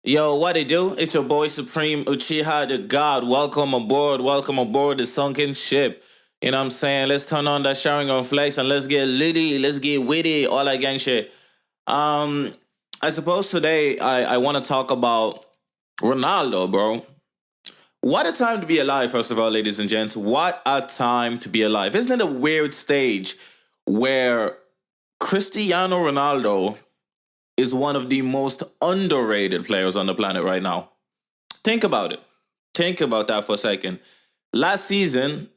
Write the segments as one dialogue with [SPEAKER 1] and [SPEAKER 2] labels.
[SPEAKER 1] Yo, what it do? It's your boy Supreme Uchiha the God. Welcome aboard the sunken ship. You know what I'm saying? Let's turn on that showering on flex and let's get litty, let's get witty, all that gang shit. Um, I suppose today I want to talk about Ronaldo, bro. What a time to be alive, first of all, ladies and gents. What a time to be alive. Isn't it a weird stage where Cristiano Ronaldo is one of the most underrated players on the planet right now? Think about it. Think about that for a second. Last season,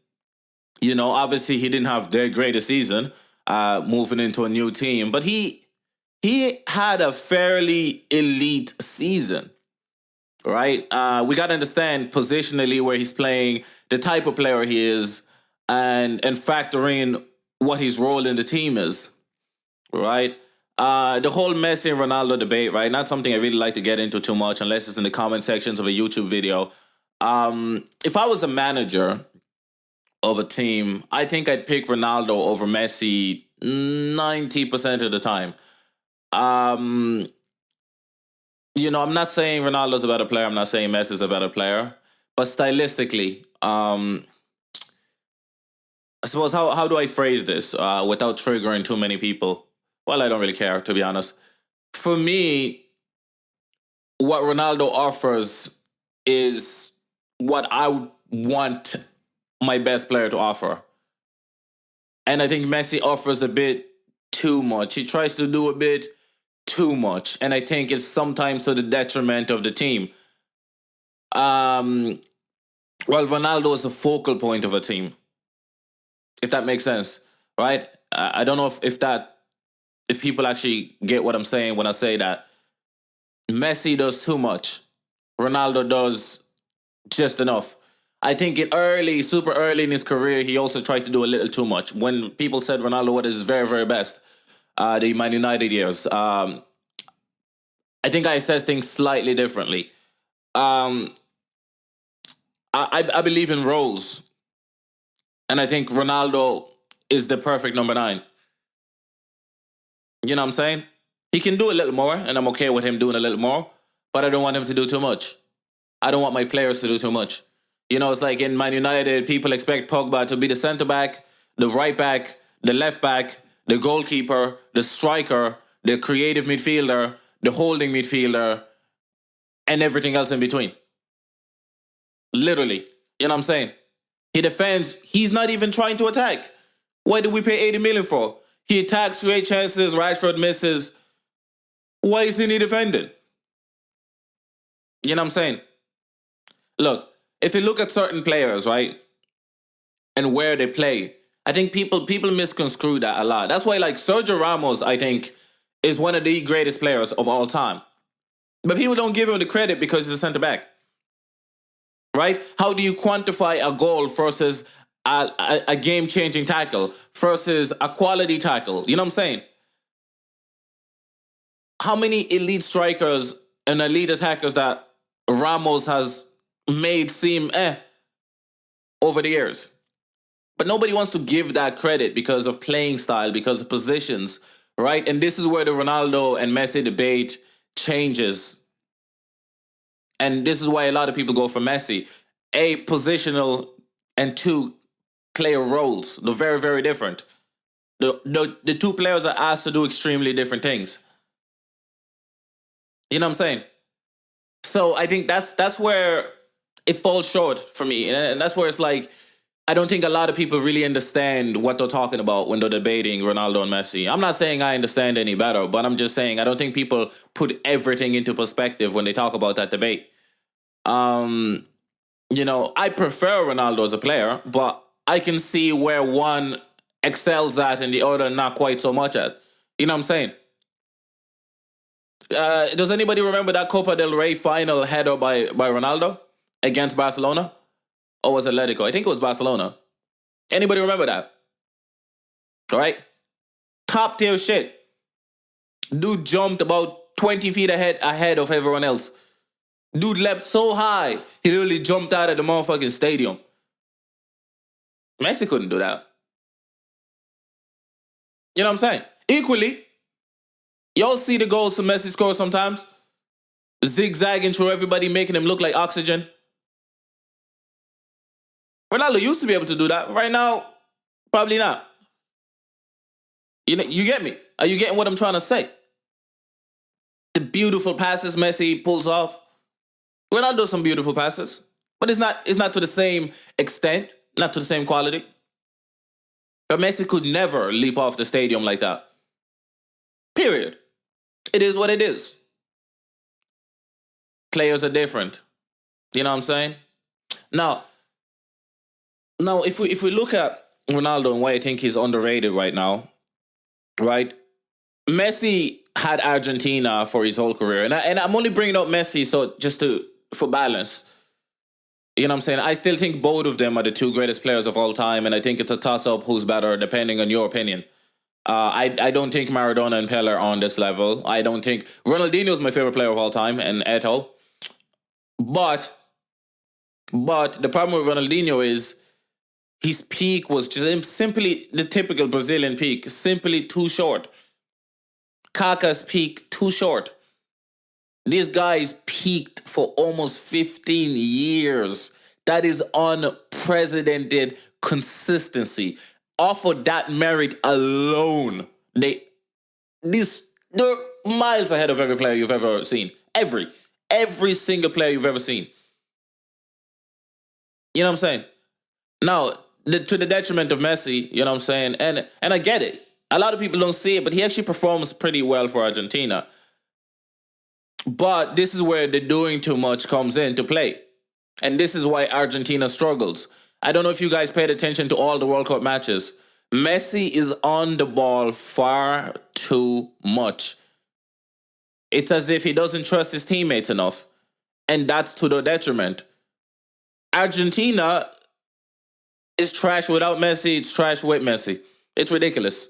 [SPEAKER 1] obviously he didn't have the greatest season, moving into a new team, but he had a fairly elite season, right? We got to understand positionally where he's playing, the type of player he is, and factor in what his role in the team is, right? The whole Messi and Ronaldo debate, right? Not something I really like to get into too much unless it's in the comment sections of a YouTube video. If I was a manager of a team, I think I'd pick Ronaldo over Messi 90% of the time. Um, I'm not saying Ronaldo's a better player. I'm not saying Messi's a better player. But stylistically, I suppose how do I phrase this without triggering too many people? Well, I don't really care, to be honest. For me, what Ronaldo offers is what I would want my best player to offer. And I think Messi offers a bit too much. He tries to do a bit too much. And I think it's sometimes to the detriment of the team. Well, Ronaldo is a focal point of a team, if that makes sense, right? I don't know if people actually get what I'm saying when I say that. Messi does too much. Ronaldo does just enough. I think super early in his career, he also tried to do a little too much. When people said Ronaldo was his very, very best, the Man United years, I think I assess things slightly differently. I believe in roles, and I think Ronaldo is the perfect number 9. You know what I'm saying? He can do a little more, and I'm okay with him doing a little more, but I don't want him to do too much. I don't want my players to do too much. It's like in Man United, people expect Pogba to be the centre back, the right back, the left back, the goalkeeper, the striker, the creative midfielder, the holding midfielder, and everything else in between. Literally. You know what I'm saying? He defends. He's not even trying to attack. What did we pay 80 million for? He attacks, great chances, Rashford misses. Why isn't he defending? You know what I'm saying? Look, if you look at certain players, right, and where they play, I think people misconstrue that a lot. That's why, like, Sergio Ramos, I think, is one of the greatest players of all time. But people don't give him the credit because he's a centre back. Right? How do you quantify a goal versus a game-changing tackle versus a quality tackle? You know what I'm saying? How many elite strikers and elite attackers that Ramos has made seem over the years? But nobody wants to give that credit because of playing style, because of positions, right? And this is where the Ronaldo and Messi debate changes. And this is why a lot of people go for Messi. A, positional, and 2, player roles. They're very, very different. The two players are asked to do extremely different things. You know what I'm saying? So I think that's where it falls short for me. And that's where it's like, I don't think a lot of people really understand what they're talking about when they're debating Ronaldo and Messi. I'm not saying I understand any better, but I'm just saying I don't think people put everything into perspective when they talk about that debate. I prefer Ronaldo as a player, but I can see where one excels at and the other not quite so much at. You know what I'm saying? Does anybody remember that Copa del Rey final header by Ronaldo against Barcelona? Or was it Atletico? I think it was Barcelona. Anybody remember that? All right? Top tier shit. Dude jumped about 20 feet ahead of everyone else. Dude leapt so high, he literally jumped out of the motherfucking stadium. Messi couldn't do that. You know what I'm saying? Equally, y'all see the goals Messi scores sometimes. zigzagging through everybody, making him look like oxygen. Ronaldo used to be able to do that. Right now, probably not. You get me? Are you getting what I'm trying to say? The beautiful passes Messi pulls off. Ronaldo does some beautiful passes, but it's not to the same extent, not to the same quality. But Messi could never leap off the stadium like that. Period. It is what it is. Players are different. You know what I'm saying? Now, if we look at Ronaldo and why I think he's underrated right now, right? Messi had Argentina for his whole career, and I'm only bringing up Messi so just for balance. You know what I'm saying? I still think both of them are the two greatest players of all time, and I think it's a toss-up who's better depending on your opinion. I don't think Maradona and Pele are on this level. I don't think Ronaldinho is my favorite player of all time, and Eto'o. But the problem with Ronaldinho is his peak was just simply the typical Brazilian peak, simply too short. Kaká's peak, too short. These guys peaked for almost 15 years. That is unprecedented consistency. Off of that merit alone, they're miles ahead of every player you've ever seen. Every single player you've ever seen. You know what I'm saying? Now, to the detriment of Messi, you know what I'm saying? And I get it. A lot of people don't see it, but he actually performs pretty well for Argentina. But this is where the doing too much comes into play. And this is why Argentina struggles. I don't know if you guys paid attention to all the World Cup matches. Messi is on the ball far too much. It's as if he doesn't trust his teammates enough. And that's to the detriment. Argentina is trash without Messi. It's trash with Messi. It's ridiculous.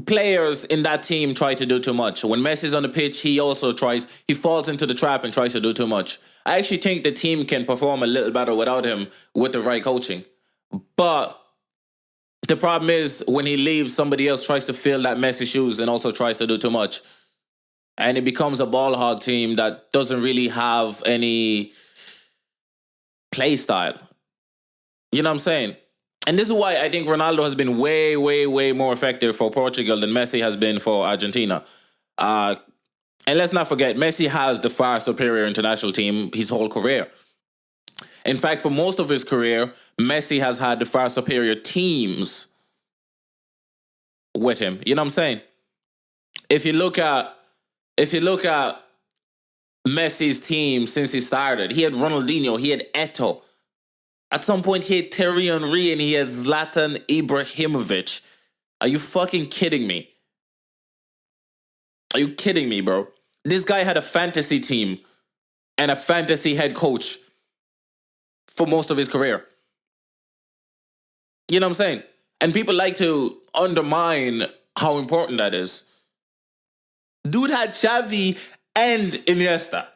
[SPEAKER 1] Players in that team try to do too much. When Messi's on the pitch, he falls into the trap and tries to do too much. I actually think the team can perform a little better without him with the right coaching. But the problem is when he leaves, somebody else tries to fill that Messi shoes and also tries to do too much. And it becomes a ball hog team that doesn't really have any play style. You know what I'm saying? And this is why I think Ronaldo has been way, way, way more effective for Portugal than Messi has been for Argentina. And let's not forget, Messi has the far superior international team his whole career. In fact, for most of his career, Messi has had the far superior teams with him. You know what I'm saying? If you look at Messi's team since he started, he had Ronaldinho, he had Eto'o. At some point, he had Thierry Henry and he had Zlatan Ibrahimovic. Are you fucking kidding me? Are you kidding me, bro? This guy had a fantasy team and a fantasy head coach for most of his career. You know what I'm saying? And people like to undermine how important that is. Dude had Xavi and Iniesta.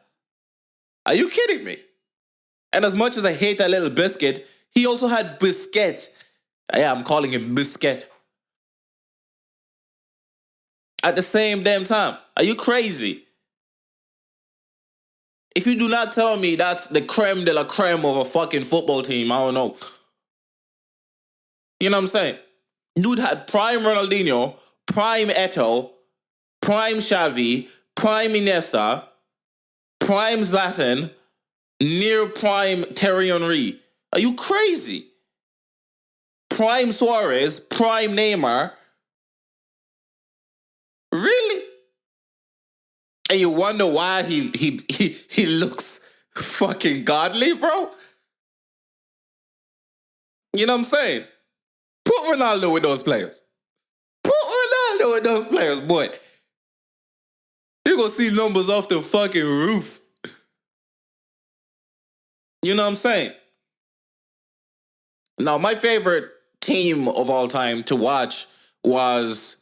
[SPEAKER 1] Are you kidding me? And as much as I hate that little biscuit, he also had Biscuit. Yeah, I'm calling him Biscuit. At the same damn time. Are you crazy? If you do not tell me that's the creme de la creme of a fucking football team, I don't know. You know what I'm saying? Dude had prime Ronaldinho, prime Eto'o, prime Xavi, prime Iniesta, prime Zlatan, near prime Thierry Henry. Are you crazy? Prime Suarez, prime Neymar. Really? And you wonder why he looks fucking godly, bro? You know what I'm saying? Put Ronaldo with those players. Put Ronaldo with those players, boy. You're gonna see numbers off the fucking roof. You know what I'm saying? Now, my favorite team of all time to watch was...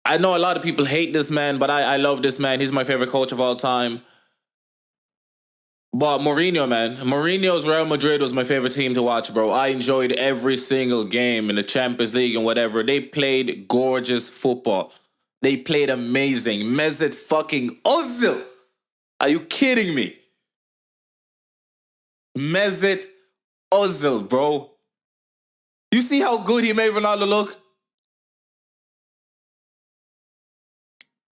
[SPEAKER 1] I know a lot of people hate this man, but I love this man. He's my favorite coach of all time. But Mourinho, man. Mourinho's Real Madrid was my favorite team to watch, bro. I enjoyed every single game in the Champions League and whatever. They played gorgeous football. They played amazing. Mesut fucking Ozil. Are you kidding me? Mesut Ozil, bro. You see how good he made Ronaldo look?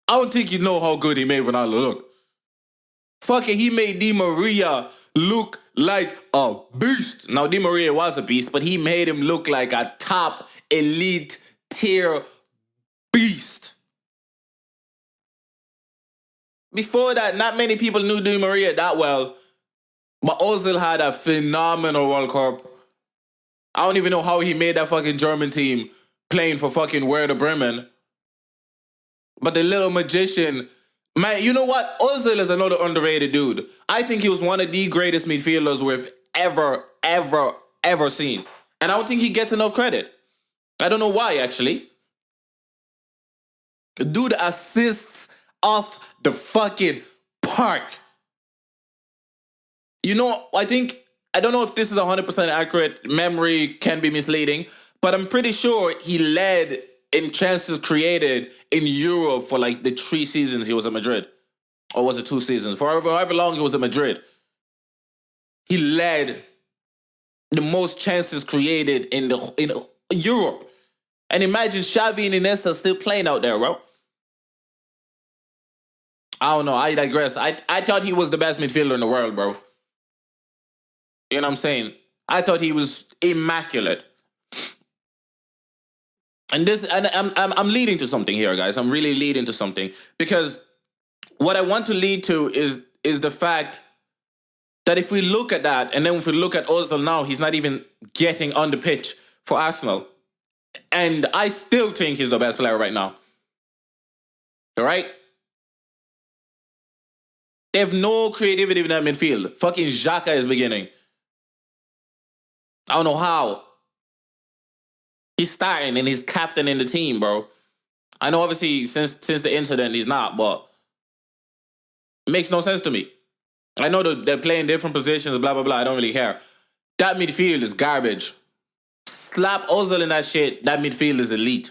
[SPEAKER 1] I don't think you know how good he made Ronaldo look. Fucking, he made Di Maria look like a beast. Now, Di Maria was a beast, but he made him look like a top elite tier beast. Before that, not many people knew Di Maria that well, but Ozil had a phenomenal World Cup. I don't even know how he made that fucking German team playing for fucking Werder Bremen. But the little magician, man, you know what? Ozil is another underrated dude. I think he was one of the greatest midfielders we've ever seen. And I don't think he gets enough credit. I don't know why, actually. The dude assists off the fucking park. You know, I don't know if this is 100% accurate. Memory can be misleading. But I'm pretty sure he led in chances created in Europe for like the 3 seasons he was at Madrid. Or was it 2 seasons? For however long he was at Madrid. He led the most chances created in Europe. And imagine Xavi and Iniesta still playing out there, bro. I don't know. I digress. I thought he was the best midfielder in the world, bro. You know what I'm saying? I thought he was immaculate. And I'm leading to something here, guys. I'm really leading to something. Because what I want to lead to is the fact that if we look at that, and then if we look at Ozil now, he's not even getting on the pitch for Arsenal. And I still think he's the best player right now. All right? They have no creativity in that midfield. Fucking Xhaka is beginning. I don't know how. He's starting and he's captain in the team, bro. I know obviously since the incident he's not, but it makes no sense to me. I know that they're playing different positions, blah, blah, blah. I don't really care. That midfield is garbage. Slap Ozil in that shit, that midfield is elite.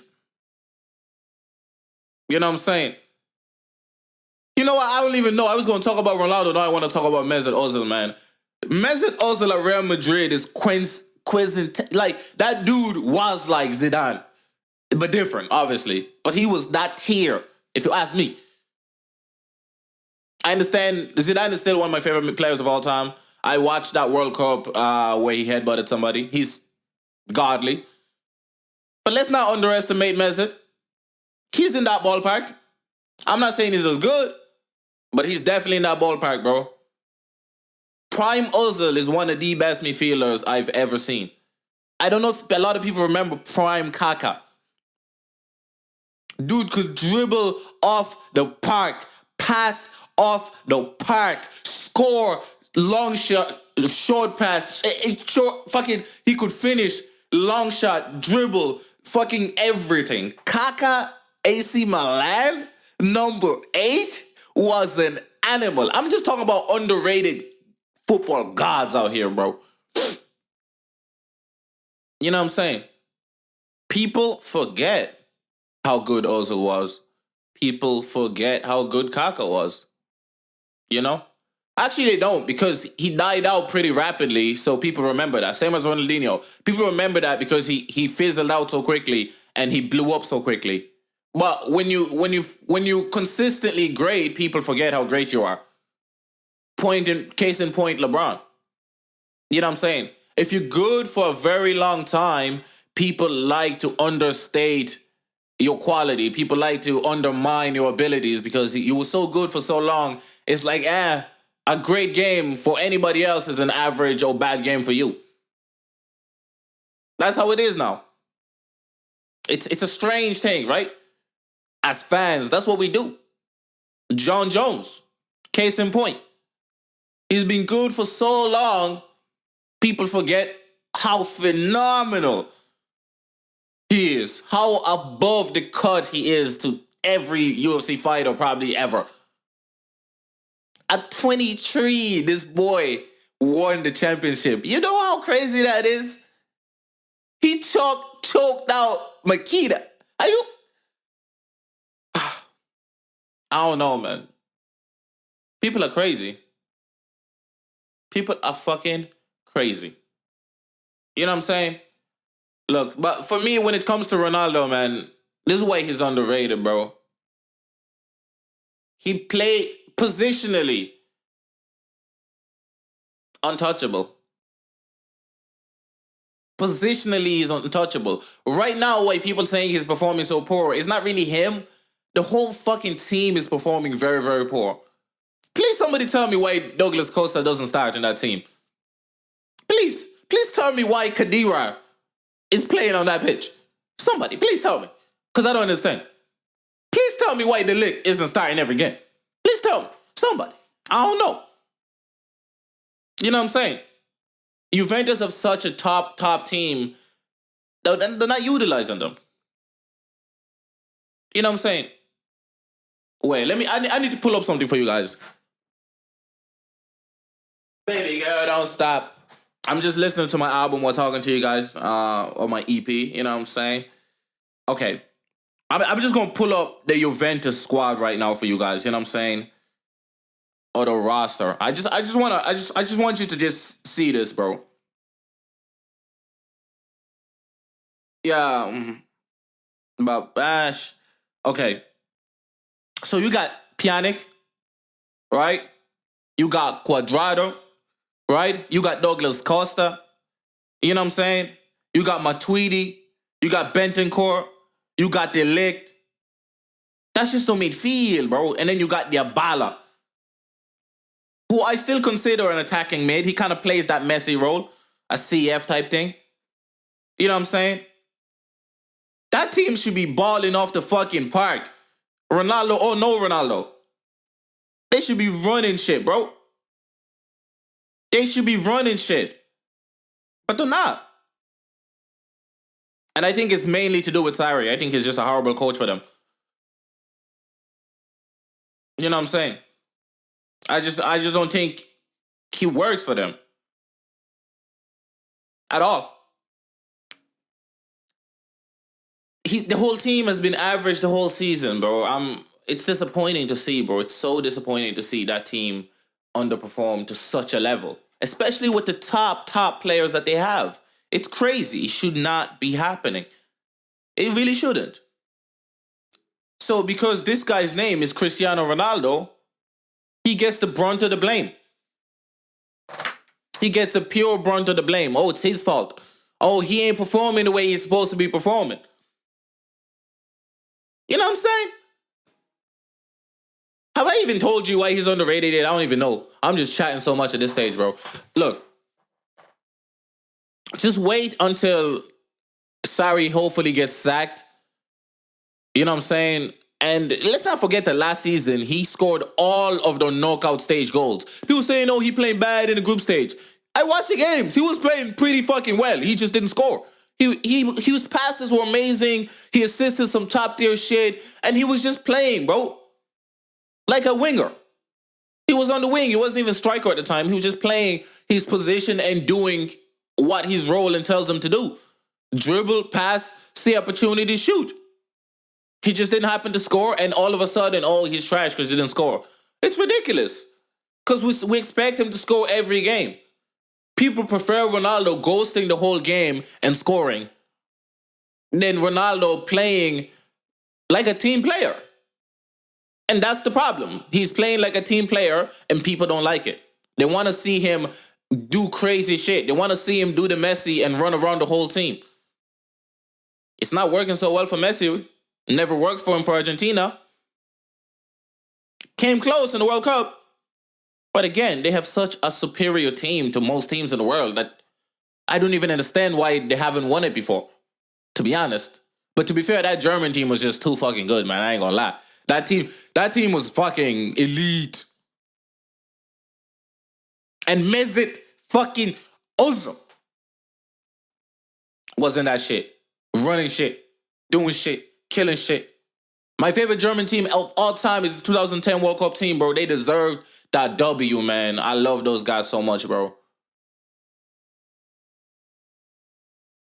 [SPEAKER 1] You know what I'm saying? You know what? I don't even know. I was going to talk about Ronaldo. Now I want to talk about Mesut Ozil, man. Mesut Ozil at Real Madrid is like, that dude was like Zidane. But different, obviously. But he was that tier, if you ask me. I understand Zidane is still one of my favorite players of all time. I watched that World Cup where he headbutted somebody. He's godly. But let's not underestimate Mesut. He's in that ballpark. I'm not saying he's as good, but he's definitely in that ballpark, bro. Prime Ozil is one of the best midfielders I've ever seen. I don't know if a lot of people remember Prime Kaka. Dude could dribble off the park, pass off the park, score, long shot, short pass, he could finish, long shot, dribble, fucking everything. Kaka, AC Milan, number 8, was an animal. I'm just talking about underrated football gods out here, bro. You know what I'm saying? People forget how good Ozil was. People forget how good Kaka was. You know? Actually, they don't, because he died out pretty rapidly, so people remember that. Same as Ronaldinho. People remember that because he fizzled out so quickly and he blew up so quickly. But when you consistently great, people forget how great you are. Case in point, LeBron. You know what I'm saying? If you're good for a very long time, people like to understate your quality. People like to undermine your abilities because you were so good for so long. It's like, a great game for anybody else is an average or bad game for you. That's how it is now. It's a strange thing, right? As fans, that's what we do. John Jones, case in point. He's been good for so long, people forget how phenomenal he is. How above the cut he is to every UFC fighter probably ever. At 23, this boy won the championship. You know how crazy that is? He choked out Makita. Are you? I don't know, man. People are crazy. People are fucking crazy. You know what I'm saying? Look, but for me, when it comes to Ronaldo, man, this is why he's underrated, bro. He played positionally untouchable. Positionally, he's untouchable. Right now, why people saying he's performing so poor, it's not really him. The whole fucking team is performing very, very poor. Please, somebody tell me why Douglas Costa doesn't start in that team. Please tell me why Khedira is playing on that pitch. Somebody, please tell me. Because I don't understand. Please tell me why De Ligt isn't starting every game. Please tell me. Somebody. I don't know. You know what I'm saying? Juventus have such a top team. They're not utilizing them. You know what I'm saying? Wait, I need to pull up something for you guys. Baby girl, don't stop. I'm just listening to my album while talking to you guys, or my EP, you know what I'm saying? Okay. I'm just gonna pull up the Juventus squad right now for you guys, you know what I'm saying? Or the roster. I just want you to just see this, bro. Yeah, about Bash. Okay. So you got Pjanic, right? You got Cuadrado, right? You got Douglas Costa. You know what I'm saying? You got Matuidi. You got Bentancur. You got De Ligt. That's just a midfield, bro. And then you got Dybala, who I still consider an attacking mid. He kind of plays that messy role, a CF type thing. You know what I'm saying? That team should be balling off the fucking park. Ronaldo, oh no Ronaldo. They should be running shit, bro. They should be running shit. But they're not. And I think it's mainly to do with Sarri. I think he's just a horrible coach for them. You know what I'm saying? I just don't think he works for them. At all. The whole team has been average the whole season, bro. It's disappointing to see, bro. It's so disappointing to see that team underperform to such a level, especially with the top players that they have. It's crazy. It should not be happening. It really shouldn't. So because this guy's name is Cristiano Ronaldo, he gets the brunt of the blame. He gets the pure brunt of the blame. Oh, it's his fault. Oh, he ain't performing the way he's supposed to be performing. You know what I'm saying? Have I even told you why he's underrated yet? I don't even know. I'm just chatting so much at this stage, bro. Look. Just wait until Sarri hopefully gets sacked. You know what I'm saying? And let's not forget that last season, he scored all of the knockout stage goals. People saying, oh, he playing bad in the group stage. I watched the games. He was playing pretty fucking well. He just didn't score. His passes were amazing. He assisted some top tier shit. And he was just playing, bro. Like a winger. He was on the wing. He wasn't even striker at the time. He was just playing his position and doing what his role tells him to do. Dribble, pass, see opportunity, shoot. He just didn't happen to score, and all of a sudden, oh, he's trash because he didn't score. It's ridiculous. Because we expect him to score every game. People prefer Ronaldo ghosting the whole game and scoring than Ronaldo playing like a team player. And that's the problem. He's playing like a team player, and people don't like it. They want to see him do crazy shit. They want to see him do the Messi and run around the whole team. It's not working so well for Messi. Never worked for him for Argentina. Came close in the World Cup. But again, they have such a superior team to most teams in the world that I don't even understand why they haven't won it before, to be honest. But to be fair, that German team was just too fucking good, man. I ain't gonna lie. That team was fucking elite. And Mesut fucking Ozil wasn't that shit. Running shit. Doing shit. Killing shit. My favorite German team of all time is the 2010 World Cup team, bro. They deserved that W, man. I love those guys so much, bro.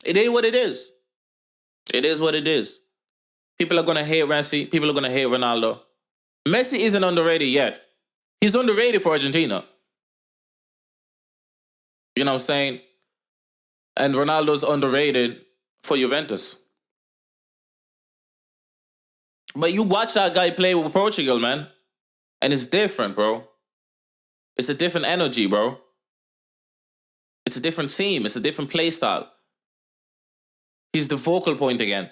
[SPEAKER 1] It is what it is. It is what it is. People are going to hate Messi. People are going to hate Ronaldo. Messi isn't underrated yet. He's underrated for Argentina. You know what I'm saying? And Ronaldo's underrated for Juventus. But you watch that guy play with Portugal, man. And it's different, bro. It's a different energy, bro. It's a different team. It's a different play style. He's the focal point again.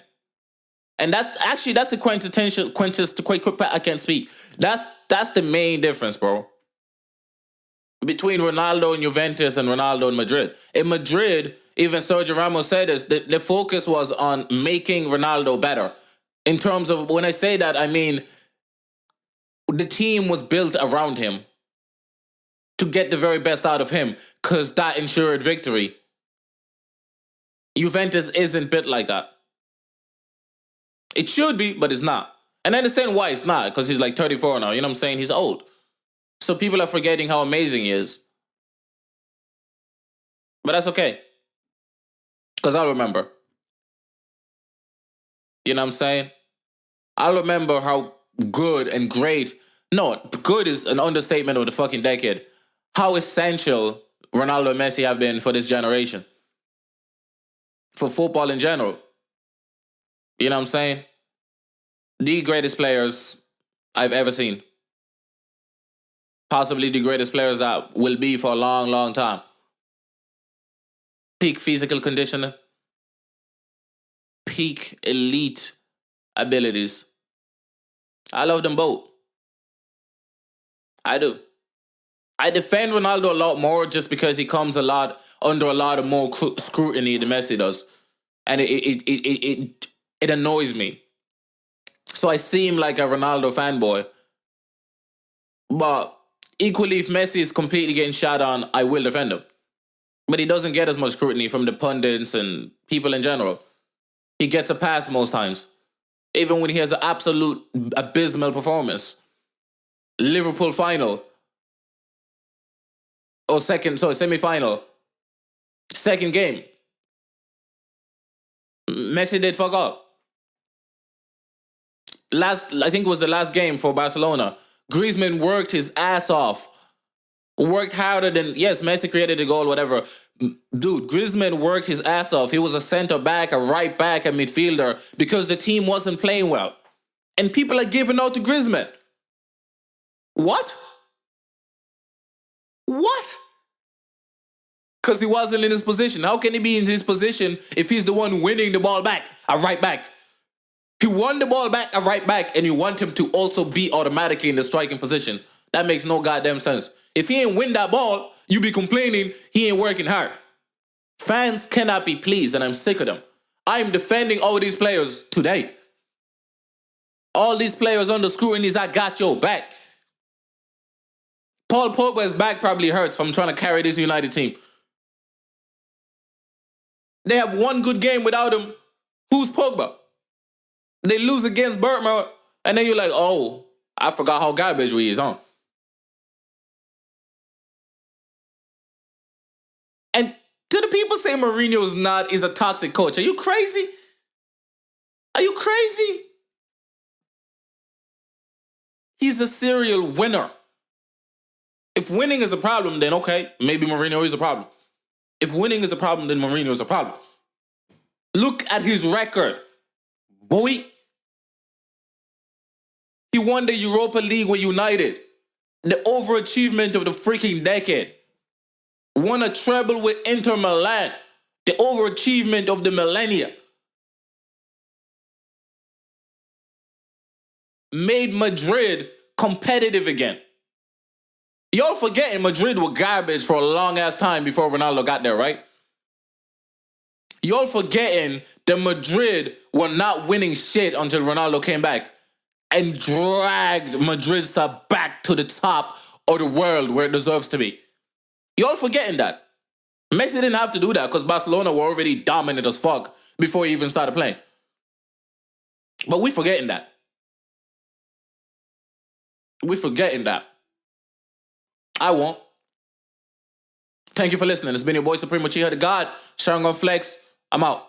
[SPEAKER 1] And that's the quintessential, I can't speak. That's the main difference, bro. Between Ronaldo and Juventus and Ronaldo and Madrid. In Madrid, even Sergio Ramos said this, the focus was on making Ronaldo better. In terms of, when I say that, I mean, the team was built around him to get the very best out of him, because that ensured victory. Juventus isn't built like that. It should be, but it's not. And I understand why it's not, because he's like 34 now, you know what I'm saying? He's old. So people are forgetting how amazing he is. But that's okay. Because I'll remember. You know what I'm saying? I'll remember how good and great. No, good is an understatement of the fucking decade. How essential Ronaldo and Messi have been for this generation. For football in general. You know what I'm saying? The greatest players I've ever seen. Possibly the greatest players that will be for a long, long time. Peak physical conditioning. Peak elite abilities. I love them both. I do. I defend Ronaldo a lot more just because he comes under a lot of more scrutiny than Messi does. And it annoys me. So I seem like a Ronaldo fanboy. But equally, if Messi is completely getting shot on, I will defend him. But he doesn't get as much scrutiny from the pundits and people in general. He gets a pass most times. Even when he has an absolute abysmal performance. Liverpool final. Or semi-final. Second game. Messi did fuck up. I think it was the last game for Barcelona. Griezmann worked his ass off. Worked harder than, yes, Messi created the goal, whatever. Dude, Griezmann worked his ass off. He was a center back, a right back, a midfielder, because the team wasn't playing well. And people are giving out to Griezmann. What? What? Because he wasn't in his position. How can he be in his position if he's the one winning the ball back, a right back? He won the ball back, a right back, and you want him to also be automatically in the striking position. That makes no goddamn sense. If he ain't win that ball, you be complaining he ain't working hard. Fans cannot be pleased, and I'm sick of them. I'm defending all these players today. All these players under scrutiny, I got your back. Paul Pogba's back probably hurts from trying to carry this United team. They have one good game without him. Who's Pogba? They lose against Bournemouth, and then you're like, oh, I forgot how garbage we is, huh? And do the people say Mourinho is a toxic coach? Are you crazy? Are you crazy? He's a serial winner. If winning is a problem, then okay, maybe Mourinho is a problem. If winning is a problem, then Mourinho is a problem. Look at his record, boy. He won the Europa League with United. The overachievement of the freaking decade. Won a treble with Inter Milan. The overachievement of the millennia. Made Madrid competitive again. Y'all forgetting Madrid were garbage for a long ass time before Ronaldo got there, right? Y'all forgetting that Madrid were not winning shit until Ronaldo came back and dragged Madrid stuff back to the top of the world where it deserves to be. Y'all forgetting that. Messi didn't have to do that because Barcelona were already dominant as fuck before he even started playing. But we forgetting that. We forgetting that. I won't. Thank you for listening. It's been your boy Supreme Uchiha the God. Sharing on Flex. I'm out.